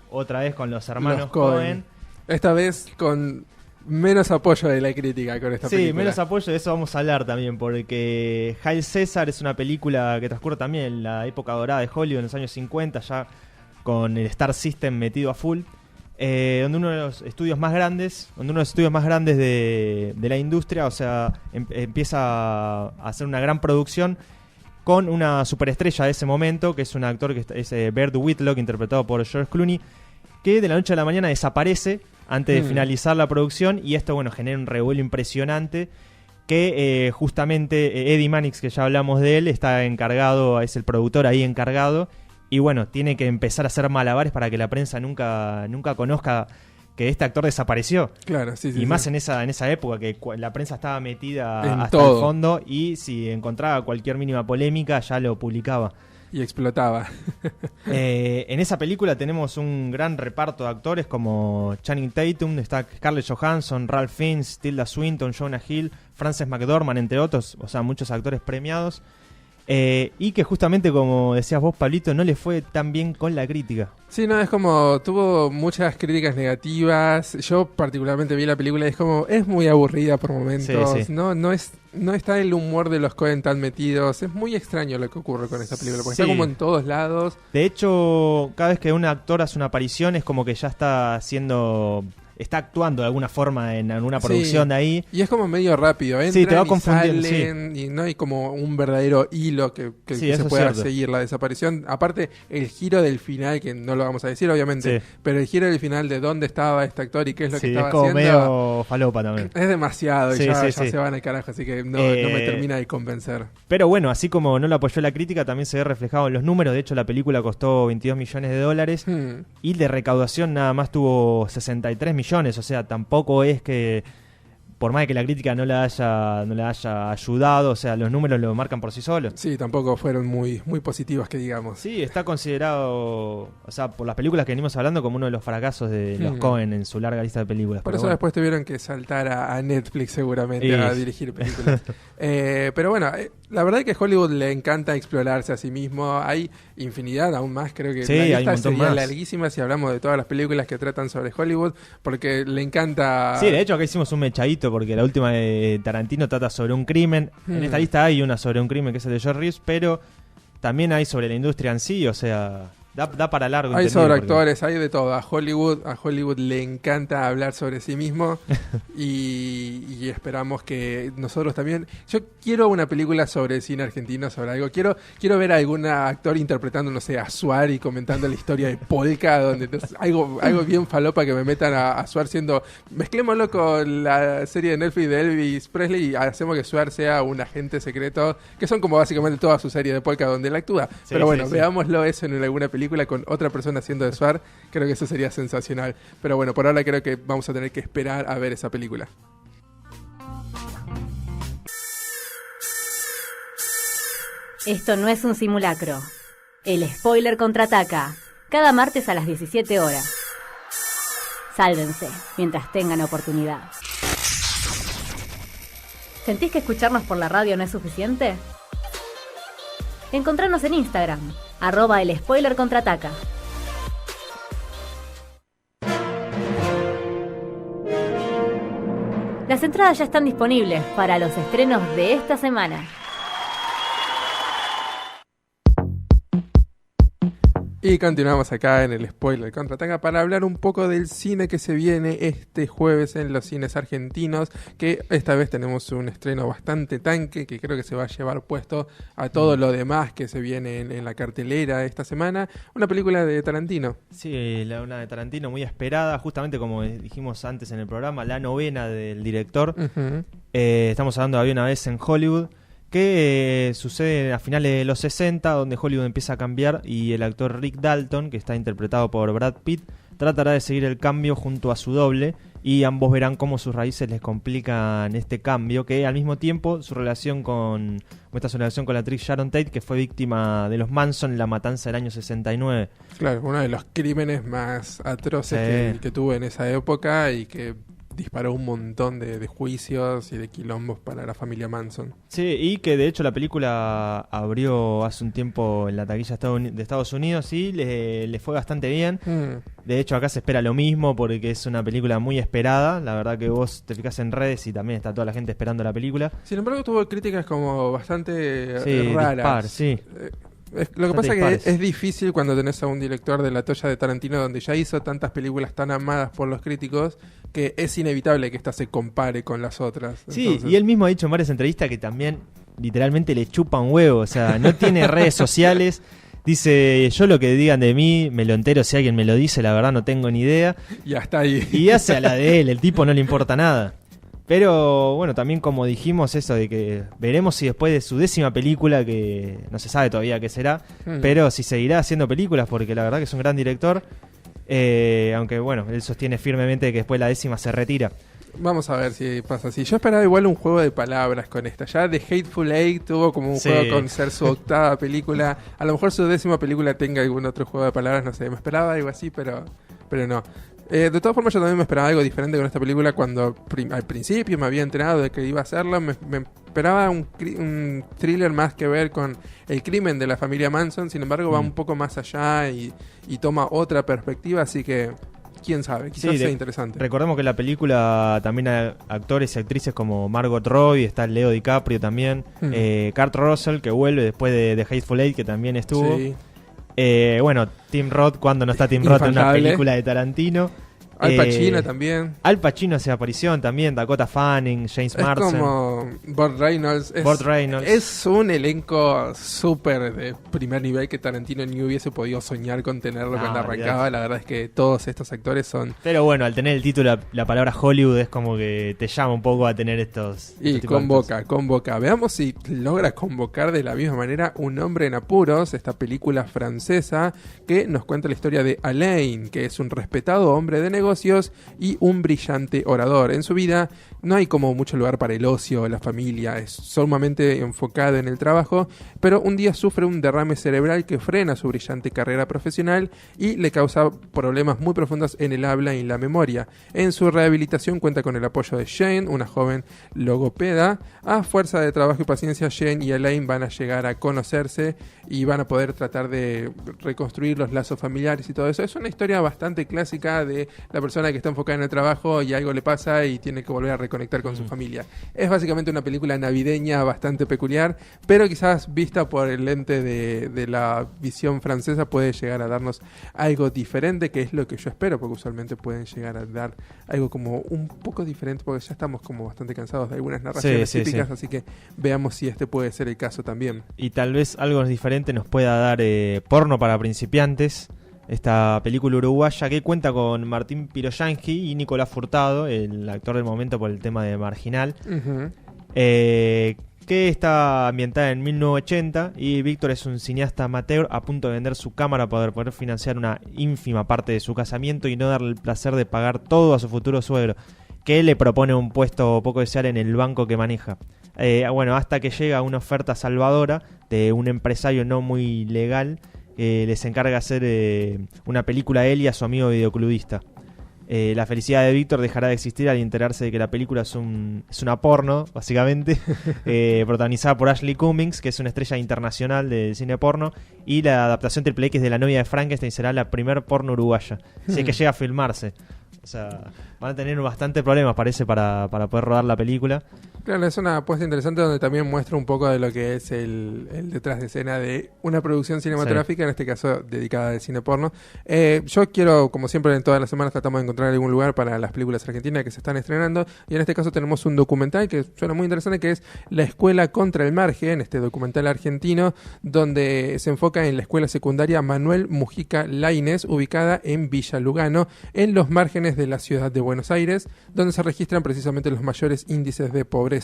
otra vez con los hermanos Coen. Esta vez con menos apoyo de la crítica con esta película. Sí, menos apoyo, de eso vamos a hablar también, porque Hail César es una película que transcurre también en la época dorada de Hollywood, en los años 50, ya con el Star System metido a full. Donde uno de los estudios más grandes de la industria, o sea, empieza a hacer una gran producción con una superestrella de ese momento, que es un actor que es Burt Whitlock, interpretado por George Clooney, que de la noche a la mañana desaparece antes de finalizar la producción, y esto, bueno, genera un revuelo impresionante, que justamente Eddie Mannix, que ya hablamos de él, está encargado, es el productor ahí encargado. Y bueno, tiene que empezar a hacer malabares para que la prensa nunca conozca que este actor desapareció. Claro, sí. Y más en esa época que la prensa estaba metida en hasta todo. el fondo, y si encontraba cualquier mínima polémica ya lo publicaba. Y explotaba. En esa película tenemos un gran reparto de actores como Channing Tatum, está Scarlett Johansson, Ralph Fiennes, Tilda Swinton, Jonah Hill, Frances McDormand, entre otros, o sea, muchos actores premiados. Y que justamente, como decías vos, Pablito, no le fue tan bien con la crítica. Sí, no, es como, tuvo muchas críticas negativas. Yo particularmente vi la película y es como, es muy aburrida por momentos. Sí. No está el humor de los Coen tan metidos. Es muy extraño lo que ocurre con esta película, porque está como en todos lados. De hecho, cada vez que un actor hace una aparición es como que ya está siendo está actuando de alguna forma en alguna producción de ahí. Y es como medio rápido, te va y salen, y no hay como un verdadero hilo que se pueda seguir la desaparición. Aparte, el giro del final, que no lo vamos a decir obviamente, pero el giro del final de dónde estaba este actor y qué es lo que estaba haciendo. Sí, es como medio falopa también. Es demasiado y ya se van al carajo, así que no me termina de convencer. Pero bueno, así como no lo apoyó la crítica, también se ve reflejado en los números. De hecho, la película costó $22 millones y de recaudación nada más tuvo 63 millones. O sea, tampoco es que, por más que la crítica no la haya ayudado, o sea, los números lo marcan por sí solos. Sí, tampoco fueron muy positivas, que digamos. Sí, está considerado, o sea, por las películas que venimos hablando, como uno de los fracasos de los Coen en su larga lista de películas. Por eso después tuvieron que saltar a Netflix seguramente a dirigir películas. Pero bueno, la verdad es que a Hollywood le encanta explorarse a sí mismo. Hay infinidad, aún más, creo que la lista sería larguísima si hablamos de todas las películas que tratan sobre Hollywood, porque le encanta... Sí, de hecho acá hicimos un mechadito, porque la última de Tarantino trata sobre un crimen. En esta lista hay una sobre un crimen que es el de George Reeves, pero también hay sobre la industria en sí, o sea... Da para largo. Hay sobreactores, hay de todo. A Hollywood le encanta hablar sobre sí mismo y esperamos que nosotros también... Yo quiero una película sobre cine argentino, sobre algo. Quiero ver a algún actor interpretando, no sé, a Suar y comentando la historia de Polka, donde algo bien falopa, que me metan a Suar siendo... Mezclémoslo con la serie de Netflix de Elvis Presley y hacemos que Suar sea un agente secreto, que son como básicamente toda su serie de Polka donde él actúa. Pero bueno, veámoslo eso en alguna película con otra persona haciendo de Suar. Creo que eso sería sensacional. Pero bueno, por ahora creo que vamos a tener que esperar a ver esa película. Esto no es un simulacro. El spoiler contraataca. Cada martes a las 17 horas. Sálvense mientras tengan oportunidad. ¿Sentís que escucharnos por la radio no es suficiente? Encontranos en Instagram, @el spoiler contraataca. Las entradas ya están disponibles para los estrenos de esta semana. Y continuamos acá en el Spoiler Contraataca para hablar un poco del cine que se viene este jueves en los cines argentinos, que esta vez tenemos un estreno bastante tanque, que creo que se va a llevar puesto a todo lo demás que se viene en la cartelera esta semana. Una película de Tarantino. Sí, una de Tarantino muy esperada, justamente como dijimos antes en el programa, la novena del director. Estamos hablando de Había una vez en Hollywood, que sucede a finales de los 60, donde Hollywood empieza a cambiar y el actor Rick Dalton, que está interpretado por Brad Pitt, tratará de seguir el cambio junto a su doble, y ambos verán cómo sus raíces les complican este cambio, que al mismo tiempo su relación con la actriz Sharon Tate, que fue víctima de los Manson en la matanza del año 69. Claro, uno de los crímenes más atroces que tuvo en esa época y que disparó un montón de juicios y de quilombos para la familia Manson. Sí, y que de hecho la película abrió hace un tiempo en la taquilla de Estados Unidos y le fue bastante bien. De hecho acá se espera lo mismo porque es una película muy esperada. La verdad que vos te fijás en redes y también está toda la gente esperando la película. Sin embargo tuvo críticas como bastante raras. Lo que pasa es que es difícil cuando tenés a un director de la talla de Tarantino, donde ya hizo tantas películas tan amadas por los críticos, que es inevitable que esta se compare con las otras. Sí, entonces... y él mismo ha dicho en varias entrevistas que también literalmente le chupa un huevo, o sea, no tiene redes sociales. Dice, yo lo que digan de mí me lo entero si alguien me lo dice, la verdad no tengo ni idea. Y hasta ahí. Y hace a la de él, el tipo no le importa nada. Pero bueno, también como dijimos eso de que veremos si después de su 10ª película, que no se sabe todavía qué será, pero si seguirá haciendo películas, porque la verdad que es un gran director, aunque bueno, él sostiene firmemente que después de la 10ª se retira. Vamos a ver si pasa así. Yo esperaba igual un juego de palabras con esta. Ya The Hateful Eight tuvo como un juego con ser su 8ª película. A lo mejor su 10ª película tenga algún otro juego de palabras, no sé. Me esperaba algo así, pero no. De todas formas, yo también me esperaba algo diferente con esta película. Cuando al principio me había enterado de que iba a hacerlo, me esperaba un thriller más que ver con el crimen de la familia Manson. Sin embargo, va un poco más allá y toma otra perspectiva, así que quién sabe, quizás sea interesante. Recordemos que en la película también hay actores y actrices como Margot Robbie, está Leo DiCaprio también, Kurt Russell, que vuelve después de Hateful Eight, que también estuvo. Sí. Bueno, Tim Roth, cuando no está Tim Roth en una película de Tarantino. Al Pacino también. Al Pacino hace aparición también, Dakota Fanning, James Marsden. Es como Burt Reynolds. Es un elenco súper de primer nivel que Tarantino ni hubiese podido soñar con tenerlo cuando arrancaba. La verdad es que todos estos actores son... Pero bueno, al tener el título, la palabra Hollywood es como que te llama un poco a tener estos... Y convoca. Veamos si logra convocar de la misma manera Un hombre en apuros, esta película francesa que nos cuenta la historia de Alain, que es un respetado hombre de negocios y un brillante orador. En su vida no hay como mucho lugar para el ocio o la familia, es sumamente enfocado en el trabajo, pero un día sufre un derrame cerebral que frena su brillante carrera profesional y le causa problemas muy profundos en el habla y en la memoria. En su rehabilitación cuenta con el apoyo de Jane, una joven logopeda. A fuerza de trabajo y paciencia, Jane y Alain van a llegar a conocerse y van a poder tratar de reconstruir los lazos familiares y todo eso. Es una historia bastante clásica de la persona que está enfocada en el trabajo y algo le pasa y tiene que volver a reconectar con su familia. Es básicamente una película navideña bastante peculiar, pero quizás vista por el lente de la visión francesa puede llegar a darnos algo diferente, que es lo que yo espero, porque usualmente pueden llegar a dar algo como un poco diferente, porque ya estamos como bastante cansados de algunas narraciones típicas, así que veamos si este puede ser el caso también. Y tal vez algo diferente nos pueda dar Porno para principiantes, esta película uruguaya que cuenta con Martín Piroyanqui y Nicolás Furtado, el actor del momento por el tema de Marginal, que está ambientada en 1980 y Víctor es un cineasta amateur a punto de vender su cámara para poder financiar una ínfima parte de su casamiento y no darle el placer de pagar todo a su futuro suegro, que le propone un puesto poco deseable en el banco que maneja. Hasta que llega una oferta salvadora de un empresario no muy legal les encarga hacer una película a él y a su amigo videoclubista. La felicidad de Víctor dejará de existir al enterarse de que la película es una porno, básicamente, protagonizada por Ashley Cummings, que es una estrella internacional del cine porno, y la adaptación triple X de La novia de Frankenstein será la primer porno uruguaya, si es que llega a filmarse. O sea, van a tener bastante problemas, parece, para poder rodar la película. Claro, es una apuesta interesante donde también muestra un poco de lo que es el detrás de escena de una producción cinematográfica, en este caso dedicada al cine porno. Yo quiero, como siempre en todas las semanas, tratamos de encontrar algún lugar para las películas argentinas que se están estrenando, y en este caso tenemos un documental que suena muy interesante, que es La Escuela contra el Margen, este documental argentino, donde se enfoca en la escuela secundaria Manuel Mujica Lainez, ubicada en Villa Lugano, en los márgenes de la ciudad de Buenos Aires, donde se registran precisamente los mayores índices de pobreza.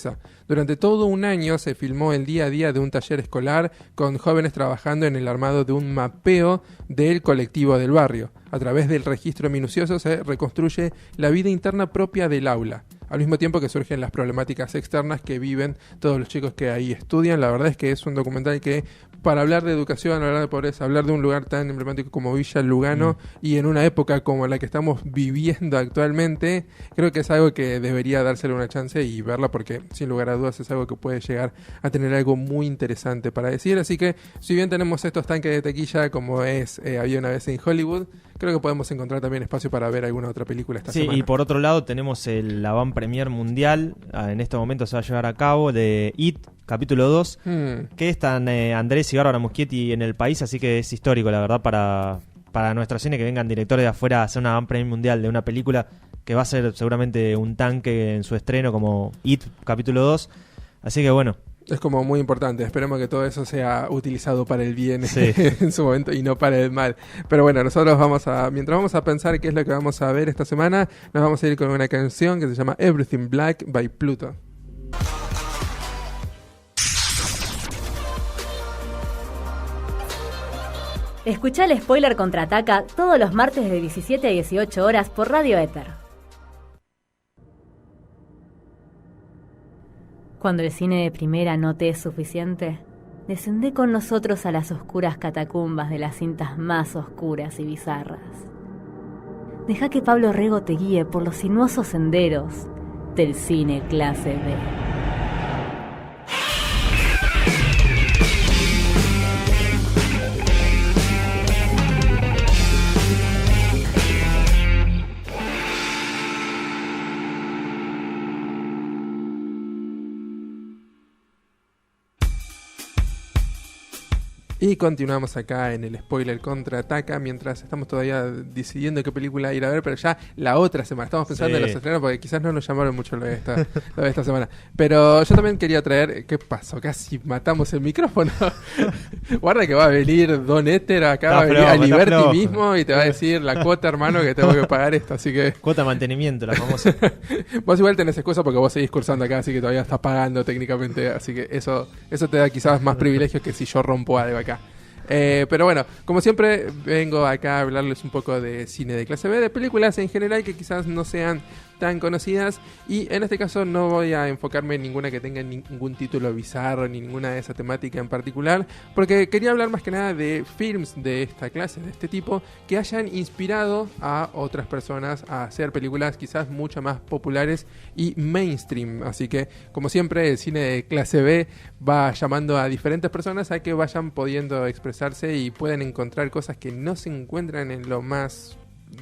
Durante todo un año se filmó el día a día de un taller escolar con jóvenes trabajando en el armado de un mapeo del colectivo del barrio. A través del registro minucioso se reconstruye la vida interna propia del aula, al mismo tiempo que surgen las problemáticas externas que viven todos los chicos que ahí estudian. La verdad es que es un documental que, para hablar de educación, hablar de pobreza, hablar de un lugar tan emblemático como Villa Lugano y en una época como la que estamos viviendo actualmente, creo que es algo que debería dársele una chance y verla, porque sin lugar a dudas es algo que puede llegar a tener algo muy interesante para decir. Así que, si bien tenemos estos tanques de taquilla como es Había una vez en Hollywood, creo que podemos encontrar también espacio para ver alguna otra película esta semana. Y por otro lado tenemos la Van Premier mundial, en este momento se va a llevar a cabo, de IT, capítulo 2, que están Andrés y Bárbara Muschietti en el país, así que es histórico, la verdad, para nuestro cine, que vengan directores de afuera a hacer una Van Premier mundial de una película que va a ser seguramente un tanque en su estreno, como IT, capítulo 2, así que bueno. Es como muy importante, esperemos que todo eso sea utilizado para el bien en su momento y no para el mal. Pero bueno, nosotros mientras vamos a pensar qué es lo que vamos a ver esta semana, nos vamos a ir con una canción que se llama Everything Black by Pluto. Escuchá el Spoiler Contraataca todos los martes de 17 a 18 horas por Radio Éter. Cuando el cine de primera no te es suficiente, descendé con nosotros a las oscuras catacumbas de las cintas más oscuras y bizarras. Deja que Pablo Rego te guíe por los sinuosos senderos del cine clase B. Y continuamos acá en el Spoiler Contraataca, mientras estamos todavía decidiendo qué película ir a ver, pero ya la otra semana. Estamos pensando en los estrenos porque quizás no nos llamaron mucho lo de esta semana. Pero yo también quería traer... ¿Qué pasó? Casi matamos el micrófono. Guarda que va a venir Don Éter acá, va a venir a Liberty mismo y te va a decir la cuota, hermano, que tengo que pagar esto, así que... Cuota mantenimiento, la famosa. Vos igual tenés excusa porque vos seguís cursando acá, así que todavía estás pagando técnicamente, así que eso te da quizás más privilegios que si yo rompo algo acá. Pero bueno, como siempre vengo acá a hablarles un poco de cine de clase B, de películas en general que quizás no sean tan conocidas, y en este caso no voy a enfocarme en ninguna que tenga ningún título bizarro ni ninguna de esa temática en particular, porque quería hablar más que nada de films de esta clase, de este tipo, que hayan inspirado a otras personas a hacer películas quizás mucho más populares y mainstream. Así que, como siempre, el cine de clase B va llamando a diferentes personas a que vayan pudiendo expresarse y puedan encontrar cosas que no se encuentran en lo más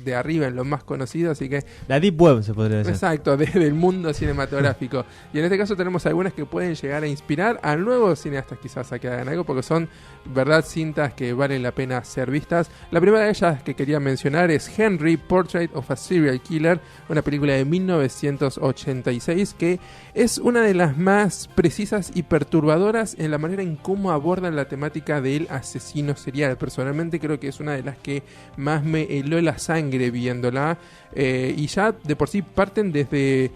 de arriba, en lo más conocido, así que... La Deep Web se podría decir. Exacto, del mundo cinematográfico. Y en este caso tenemos algunas que pueden llegar a inspirar a nuevos cineastas quizás a que hagan algo, porque son, verdad, cintas que valen la pena ser vistas. La primera de ellas que quería mencionar es Henry, Portrait of a Serial Killer, una película de 1986 que es una de las más precisas y perturbadoras en la manera en cómo abordan la temática del asesino serial. Personalmente creo que es una de las que más me heló la sangre viéndola, y ya de por sí parten desde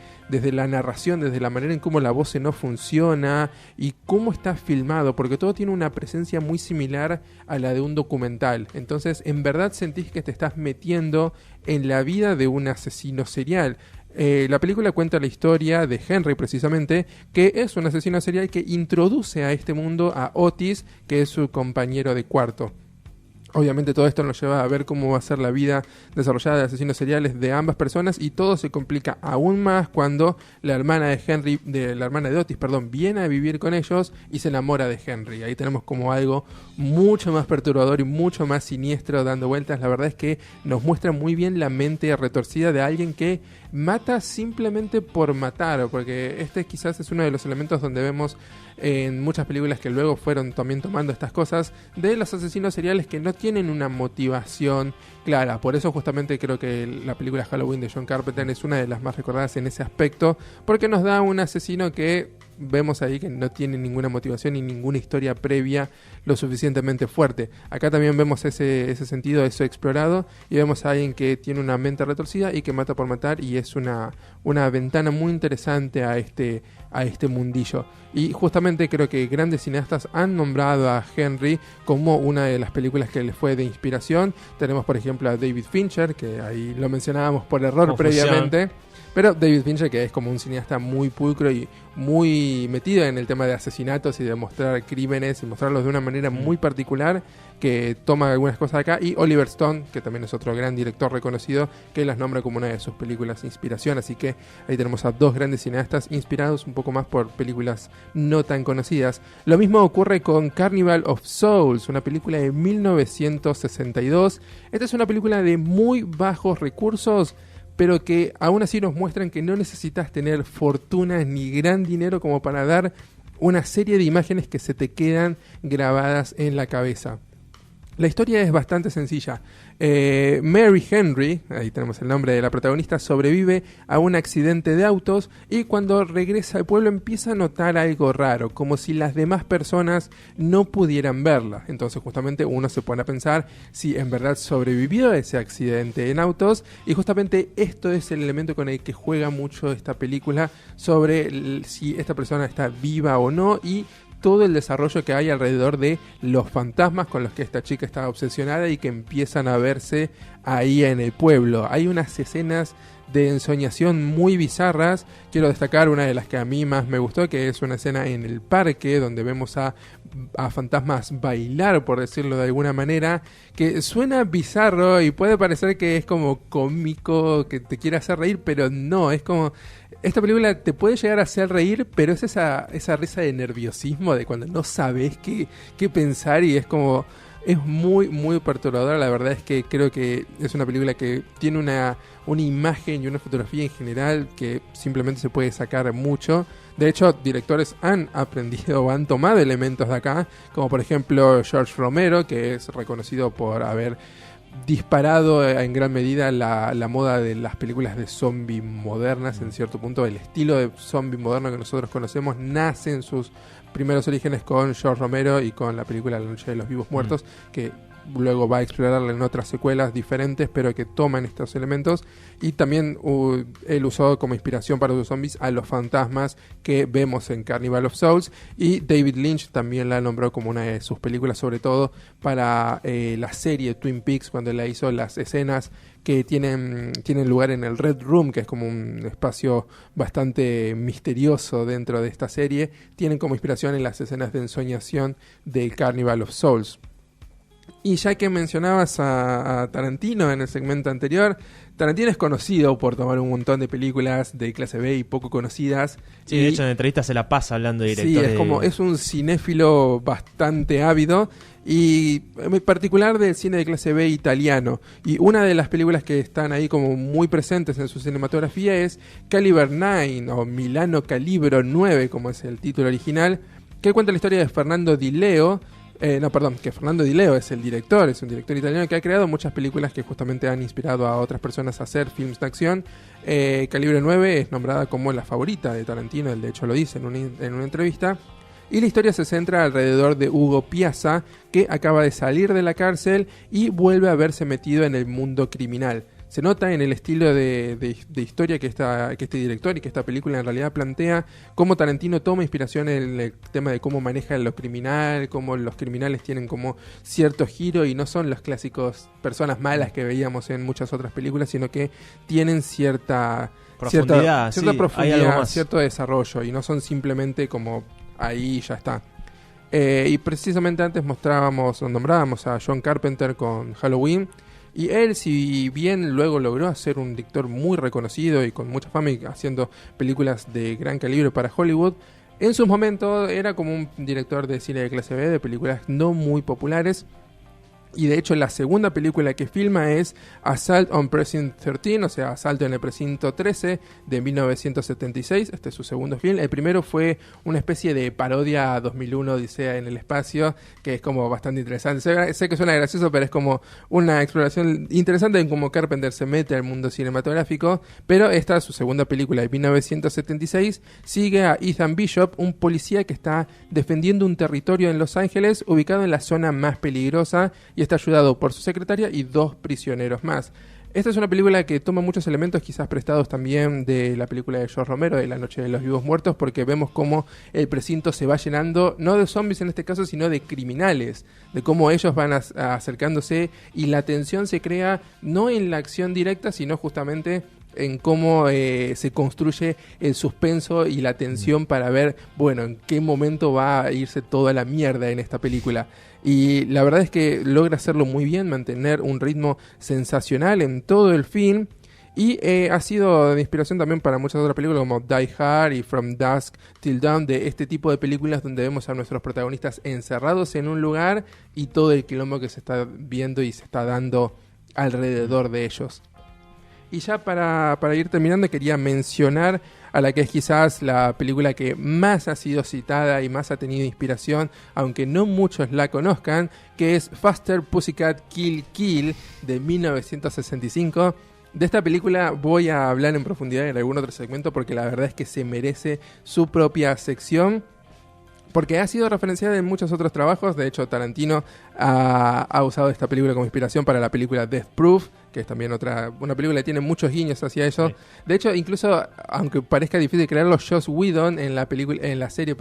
la narración, desde la manera en cómo la voz no funciona y cómo está filmado, porque todo tiene una presencia muy similar a la de un documental. Entonces en verdad sentís que te estás metiendo en la vida de un asesino serial. La película cuenta la historia de Henry, precisamente, que es un asesino serial que introduce a este mundo a Otis, que es su compañero de cuarto. Obviamente todo esto nos lleva a ver cómo va a ser la vida desarrollada de asesinos seriales de ambas personas, y todo se complica aún más cuando la hermana de Otis, viene a vivir con ellos y se enamora de Henry. Ahí tenemos como algo mucho más perturbador y mucho más siniestro dando vueltas. La verdad es que nos muestra muy bien la mente retorcida de alguien que mata simplemente por matar, porque este quizás es uno de los elementos donde vemos en muchas películas que luego fueron también tomando estas cosas de los asesinos seriales que no tienen una motivación clara. Por eso justamente creo que la película Halloween de John Carpenter es una de las más recordadas en ese aspecto, porque nos da un asesino que vemos ahí que no tiene ninguna motivación y ninguna historia previa lo suficientemente fuerte. Acá también vemos ese sentido, eso explorado, y vemos a alguien que tiene una mente retorcida y que mata por matar, y es una ventana muy interesante a este mundillo. Y justamente creo que grandes cineastas han nombrado a Henry como una de las películas que les fue de inspiración. Tenemos por ejemplo a David Fincher, que ahí lo mencionábamos por error previamente. Pero David Fincher, que es como un cineasta muy pulcro y muy metido en el tema de asesinatos y de mostrar crímenes y mostrarlos de una manera muy particular, que toma algunas cosas acá. Y Oliver Stone, que también es otro gran director reconocido, que las nombra como una de sus películas de inspiración. Así que ahí tenemos a dos grandes cineastas inspirados un poco más por películas no tan conocidas. Lo mismo ocurre con Carnival of Souls, una película de 1962. Esta es una película de muy bajos recursos, pero que aún así nos muestran que no necesitas tener fortuna ni gran dinero como para dar una serie de imágenes que se te quedan grabadas en la cabeza. La historia es bastante sencilla. Mary Henry, ahí tenemos el nombre de la protagonista, sobrevive a un accidente de autos, y cuando regresa al pueblo empieza a notar algo raro, como si las demás personas no pudieran verla. Entonces justamente uno se pone a pensar si en verdad sobrevivió a ese accidente en autos, y justamente esto es el elemento con el que juega mucho esta película sobre si esta persona está viva o no, y todo el desarrollo que hay alrededor de los fantasmas con los que esta chica está obsesionada y que empiezan a verse ahí en el pueblo. Hay unas escenas de ensoñación muy bizarras. Quiero destacar una de las que a mí más me gustó, que es una escena en el parque donde vemos a fantasmas bailar, por decirlo de alguna manera, que suena bizarro y puede parecer que es como cómico, que te quiere hacer reír, pero no, es como... Esta película te puede llegar a hacer reír, pero es esa risa de nerviosismo, de cuando no sabes qué pensar, y es como... Es muy, muy perturbadora. La verdad es que creo que es una película que tiene una imagen y una fotografía en general que simplemente se puede sacar mucho. De hecho, directores han aprendido o han tomado elementos de acá, como por ejemplo George Romero, que es reconocido por haber disparado en gran medida la moda de las películas de zombie modernas. En cierto punto, el estilo de zombie moderno que nosotros conocemos nace en sus primeros orígenes con George Romero y con la película La Noche de los Vivos Muertos, que luego va a explorarla en otras secuelas diferentes, pero que toman estos elementos. Y también él usó como inspiración para sus zombies a los fantasmas que vemos en Carnival of Souls, y David Lynch también la nombró como una de sus películas, sobre todo para la serie Twin Peaks, cuando la hizo. Las escenas que tienen lugar en el Red Room, que es como un espacio bastante misterioso dentro de esta serie, tienen como inspiración en las escenas de ensoñación del Carnival of Souls. Y ya que mencionabas a Tarantino en el segmento anterior, Tarantino es conocido por tomar un montón de películas de clase B y poco conocidas. Sí, de hecho en entrevistas se la pasa hablando de directores. Sí, es un cinéfilo bastante ávido, y en particular del cine de clase B italiano. Y una de las películas que están ahí como muy presentes en su cinematografía es Caliber 9, o Milano Calibro 9, como es el título original, que cuenta la historia de Fernando Di Leo. Que Fernando Di Leo es el director, es un director italiano que ha creado muchas películas que justamente han inspirado a otras personas a hacer films de acción. Calibre 9 es nombrada como la favorita de Tarantino, él de hecho lo dice en una entrevista. Y la historia se centra alrededor de Hugo Piazza, que acaba de salir de la cárcel y vuelve a verse metido en el mundo criminal. Se nota en el estilo de historia que este director y que esta película en realidad plantea, cómo Tarantino toma inspiración en el tema de cómo maneja lo criminal, cómo los criminales tienen como cierto giro y no son los clásicos personas malas que veíamos en muchas otras películas, sino que tienen cierta profundidad, cierto desarrollo, y no son simplemente como ahí ya está. Y precisamente antes nombrábamos a John Carpenter con Halloween. Y él, si bien luego logró ser un director muy reconocido y con mucha fama y haciendo películas de gran calibre para Hollywood, en sus momentos era como un director de cine de clase B, de películas no muy populares. Y de hecho la segunda película que filma es Assault on Precinct 13, o sea, Asalto en el Precinto 13, de 1976. Este es su segundo film. El primero fue una especie de parodia a 2001, Odisea en el espacio, que es como bastante interesante. Sé que suena gracioso, pero es como una exploración interesante en cómo Carpenter se mete al mundo cinematográfico. Pero esta, su segunda película de 1976, sigue a Ethan Bishop, un policía que está defendiendo un territorio en Los Ángeles, ubicado en la zona más peligrosa, y está ayudado por su secretaria y 2 prisioneros más. Esta es una película que toma muchos elementos quizás prestados también de la película de George Romero, de La Noche de los Vivos Muertos, porque vemos cómo el precinto se va llenando, no de zombies en este caso, sino de criminales, de cómo ellos van acercándose, y la tensión se crea no en la acción directa, sino justamente en cómo se construye el suspenso y la tensión para ver, bueno, en qué momento va a irse toda la mierda en esta película. Y la verdad es que logra hacerlo muy bien, mantener un ritmo sensacional en todo el film. Y ha sido de inspiración también para muchas otras películas como Die Hard y From Dusk Till Dawn, de este tipo de películas donde vemos a nuestros protagonistas encerrados en un lugar y todo el quilombo que se está viendo y se está dando alrededor de ellos. Y ya para ir terminando, quería mencionar a la que es quizás la película que más ha sido citada y más ha tenido inspiración, aunque no muchos la conozcan, que es Faster Pussycat Kill Kill, de 1965. De esta película voy a hablar en profundidad en algún otro segmento, porque la verdad es que se merece su propia sección, porque ha sido referenciada en muchos otros trabajos. De hecho, Tarantino ha usado esta película como inspiración para la película Death Proof, que es también una película que tiene muchos guiños hacia eso. Sí. De hecho, incluso, aunque parezca difícil creerlo, Joss Whedon en la serie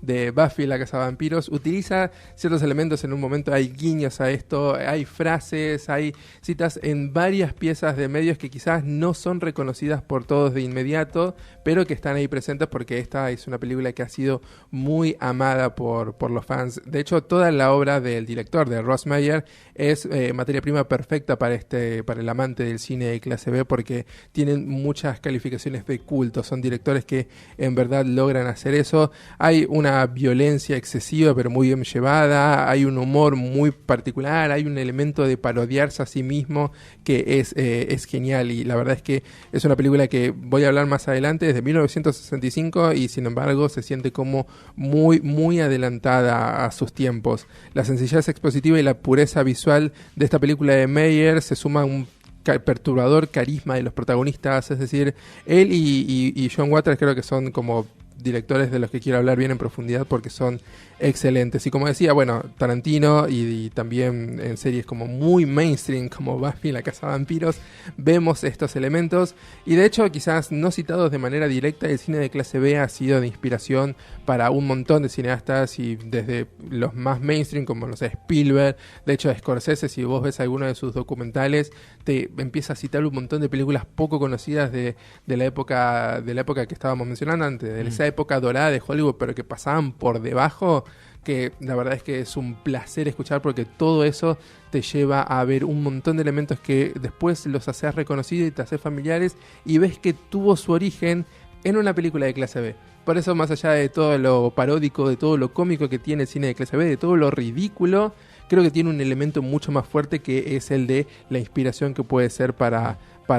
de Buffy la Cazavampiros utiliza ciertos elementos. En un momento hay guiños a esto, hay frases, hay citas en varias piezas de medios que quizás no son reconocidas por todos de inmediato, pero que están ahí presentes porque esta es una película que ha sido muy amada por los fans. De hecho, toda la obra del director, de Ross Meyer, es materia prima perfecta para este para el amante del cine de clase B, porque tienen muchas calificaciones de culto, son directores que en verdad logran hacer eso. Hay una violencia excesiva pero muy bien llevada, hay un humor muy particular, hay un elemento de parodiarse a sí mismo que es genial, y la verdad es que es una película que voy a hablar más adelante, desde 1965, y sin embargo se siente como muy, muy adelantada a sus tiempos. La sencillez expositiva y la pureza visual de esta película de Meyer se suma a un perturbador carisma de los protagonistas, es decir, él y John Waters creo que son como directores de los que quiero hablar bien en profundidad porque son excelentes. Y como decía, bueno, Tarantino y también en series como muy mainstream como Buffy la Casa de Vampiros vemos estos elementos, y de hecho quizás no citados de manera directa, el cine de clase B ha sido de inspiración para un montón de cineastas, y desde los más mainstream como no sé, Spielberg, de hecho Scorsese, si vos ves alguno de sus documentales te empieza a citar un montón de películas poco conocidas de la época que estábamos mencionando antes, de esa época dorada de Hollywood, pero que pasaban por debajo, que la verdad es que es un placer escuchar, porque todo eso te lleva a ver un montón de elementos que después los haces reconocidos y te haces familiares, y ves que tuvo su origen en una película de clase B. Por eso, más allá de todo lo paródico, de todo lo cómico que tiene el cine de clase B, de todo lo ridículo, creo que tiene un elemento mucho más fuerte, que es el de la inspiración que puede ser para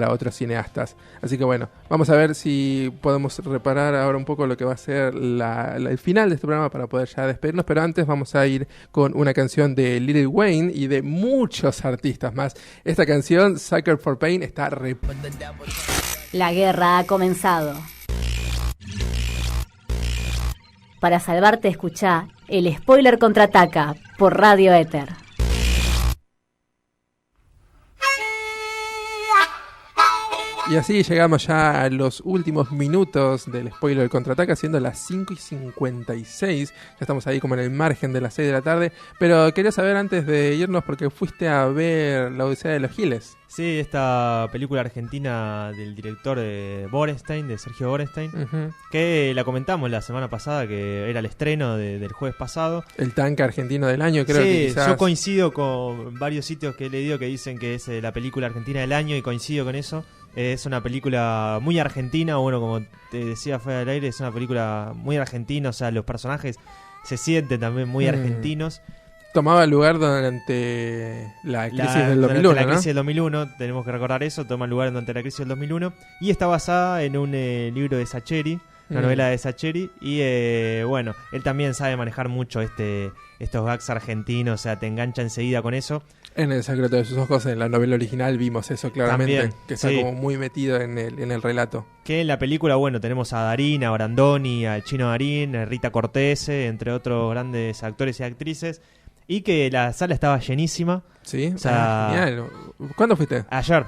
otros cineastas. Así que bueno, vamos a ver si podemos reparar ahora un poco lo que va a ser el final de este programa para poder ya despedirnos, pero antes vamos a ir con una canción de Lil Wayne y de muchos artistas más. Esta canción, Sucker for Pain, está re... La guerra ha comenzado. Para salvarte, escuchá El Spoiler Contraataca por Radio Éter. Y así llegamos ya a los últimos minutos del Spoiler del Contraataca, siendo las 5:56. Ya estamos ahí como en el margen de las 6 de la tarde. Pero quería saber antes de irnos, porque fuiste a ver La Odisea de los Giles. Sí, esta película argentina del director de Borenstein, de Sergio Borenstein, que la comentamos la semana pasada, que era el estreno del jueves pasado. El tanque argentino del año, creo sí, que quizás... yo coincido con varios sitios que he leído que dicen que es la película argentina del año, y coincido con eso. Es una película muy argentina, bueno, como te decía fuera del aire, es una película muy argentina, o sea, los personajes se sienten también muy argentinos. Tomaba lugar durante la crisis del 2001, durante la crisis del 2001, tenemos que recordar eso, toma lugar durante la crisis del 2001, y está basada en un libro de Sacheri, una novela de Sacheri, y bueno, él también sabe manejar mucho estos gags argentinos, o sea, te engancha enseguida con eso. En El secreto de sus ojos, en la novela original, vimos eso claramente, también, que está como muy metido en el relato. Que en la película, bueno, tenemos a Darín, a Brandoni, a Chino Darín, a Rita Cortese, entre otros grandes actores y actrices, y que la sala estaba llenísima. Sí, o sea, genial. ¿Cuándo fuiste? Ayer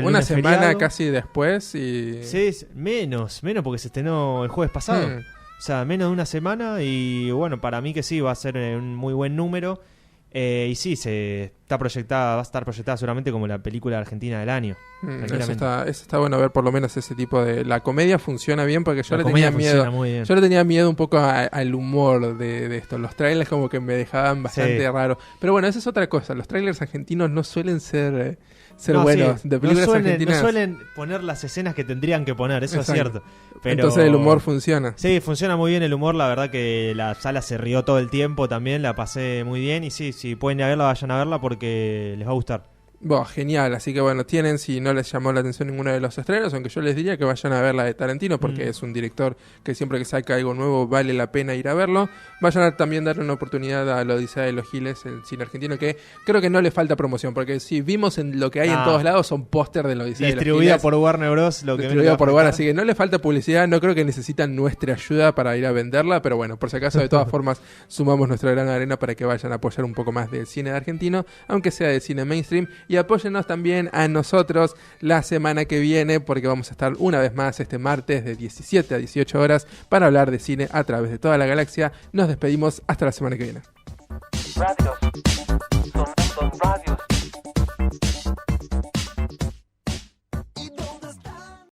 una semana feriado. Casi después y... Sí, menos porque se estestrenó el jueves pasado. O sea, menos de una semana, y bueno, para mí que sí, va a ser un muy buen número. Y sí, va a estar proyectada seguramente como la película argentina del año. Eso está bueno ver, por lo menos ese tipo de... La comedia funciona bien, porque yo le tenía miedo. Yo le tenía miedo un poco al humor de esto. Los trailers como que me dejaban bastante raro. Pero bueno, esa es otra cosa. Los trailers argentinos no suelen ser buenos. Sí. De películas argentinas. No suelen poner las escenas que tendrían que poner, eso Exacto. Es cierto. Pero, entonces el humor funciona. Sí, funciona muy bien el humor. La verdad que la sala se rió todo el tiempo también. La pasé muy bien. Y sí, si pueden ir a verla, vayan a verla porque les va a gustar. Genial, así que bueno, tienen, si no les llamó la atención ninguno de los estrenos, aunque yo les diría que vayan a ver la de Tarantino, porque es un director que siempre que saca algo nuevo vale la pena ir a verlo. Vayan a también darle una oportunidad a La Odisea de los Giles, el cine argentino, que creo que no le falta promoción, porque si vimos en lo que hay en todos lados son póster de La Odisea de los Giles. Distribuida por Warner Bros. Distribuida por Warner, así que no le falta publicidad, no creo que necesitan nuestra ayuda para ir a venderla, pero bueno, por si acaso, de todas formas, sumamos nuestra gran arena para que vayan a apoyar un poco más del cine argentino, aunque sea de cine mainstream, y apóyennos también a nosotros la semana que viene, porque vamos a estar una vez más este martes de 17 a 18 horas para hablar de cine a través de toda la galaxia. Nos despedimos hasta la semana que viene. Radio.